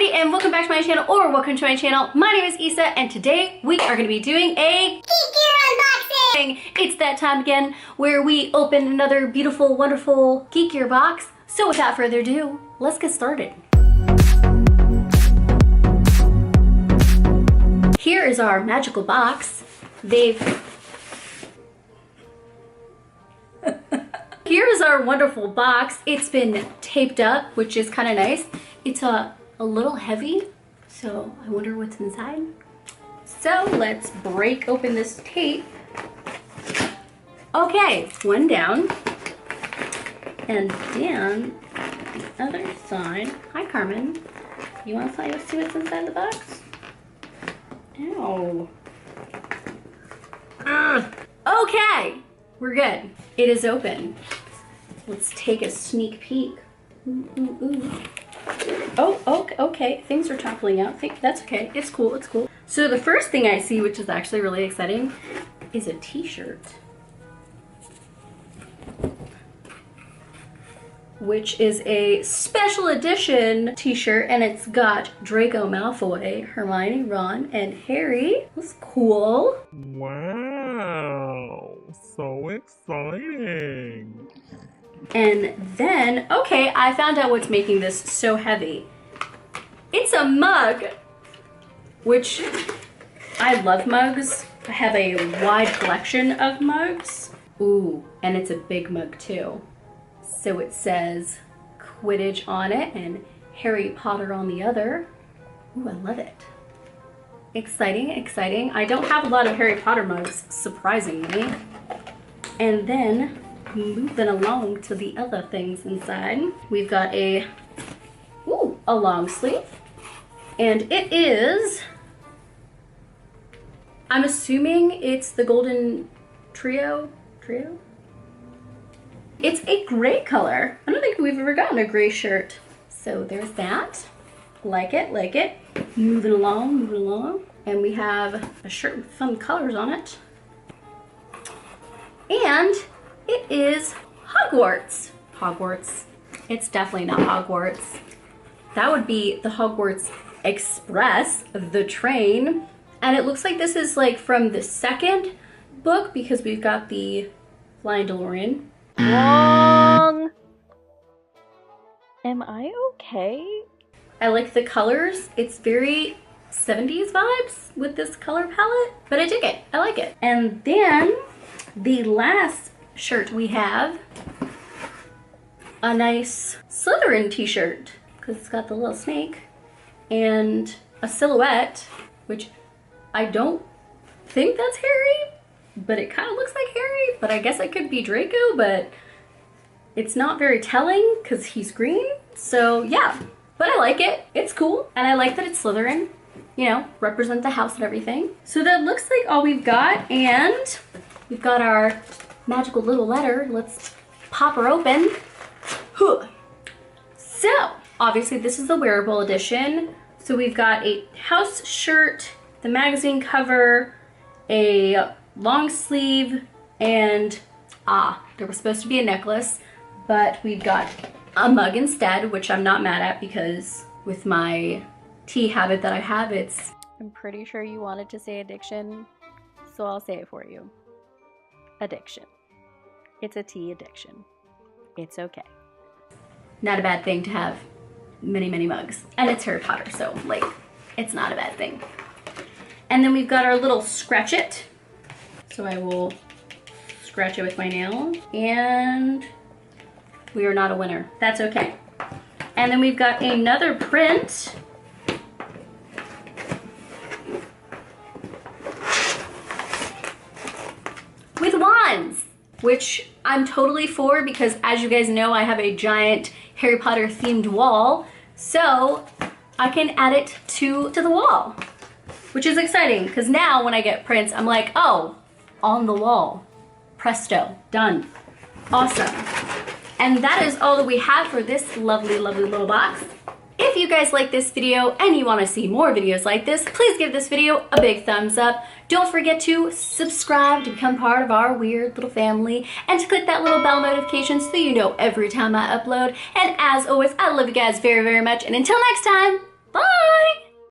everybody, and welcome back to my channel, or welcome to my channel. My name is Isa, and today we are going to be doing a Geek unboxing. It's that time again where we open another beautiful, wonderful Geek Gear box. So without further ado, let's get started. Here is our magical box. Here's our wonderful box. It's been taped up, which is kind of nice. It's a little heavy, so I wonder what's inside. So let's break open this tape. Okay, one down. And then the other side. Hi, Carmen. You want to see what's inside the box? Ow. Ugh. Okay, we're good. It is open. Let's take a sneak peek. Ooh, ooh, ooh. Oh, okay. Things are toppling out. That's okay. It's cool. It's cool. So the first thing I see, which is actually really exciting, is a t-shirt. Which is a special edition t-shirt, and it's got Draco Malfoy, Hermione, Ron, and Harry. That's cool. Wow, so exciting. And then, okay, I found out what's making this so heavy. It's a mug, which I love mugs. I have a wide collection of mugs. Ooh, and it's a big mug too. So it says Quidditch on it and Harry Potter on the other. Ooh, I love it. Exciting, exciting. I don't have a lot of Harry Potter mugs, surprisingly. And then, moving along to the other things inside, we've got a long sleeve. And it is, I'm assuming it's the Golden Trio? It's a gray color. I don't think we've ever gotten a gray shirt. So there's that. Like it, like it. Moving along. And we have a shirt with fun colors on it. And it is Hogwarts. Hogwarts. It's definitely not Hogwarts. That would be the Hogwarts Express, the train. And it looks like this is like from the second book because we've got the Flying DeLorean. Wrong. Am I okay? I like the colors. It's very 70s vibes with this color palette, but I dig it. I like it. And then the last shirt we have, a nice Slytherin t-shirt because it's got the little snake and a silhouette, which I don't think that's Harry, but it kind of looks like Harry, but I guess it could be Draco, but it's not very telling because he's green. So yeah, but I like it. It's cool. And I like that it's Slytherin, you know, represent the house and everything. So that looks like all we've got, and we've got our magical little letter. Let's pop her open. So obviously this is the wearable edition. So we've got a house shirt, the magazine cover, a long sleeve, and there was supposed to be a necklace, but we've got a mug instead, which I'm not mad at because with my tea habit that I have, it's... I'm pretty sure you wanted to say addiction, so I'll say it for you. Addiction. It's a tea addiction. It's okay. Not a bad thing to have many, many mugs. And it's Harry Potter, so like, it's not a bad thing. And then we've got our little scratch it. So I will scratch it with my nail, and we are not a winner. That's okay. And then we've got another print. With wands, which I'm totally for because as you guys know, I have a giant Harry Potter themed wall. So I can add it to the wall, which is exciting because now when I get prints, I'm like, oh, on the wall. Presto, done. Awesome. And that is all that we have for this lovely, lovely little box. If you guys like this video and you want to see more videos like this, please give this video a big thumbs up. Don't forget to subscribe to become part of our weird little family and to click that little bell notification so you know every time I upload. And as always, I love you guys very, very much. And until next time,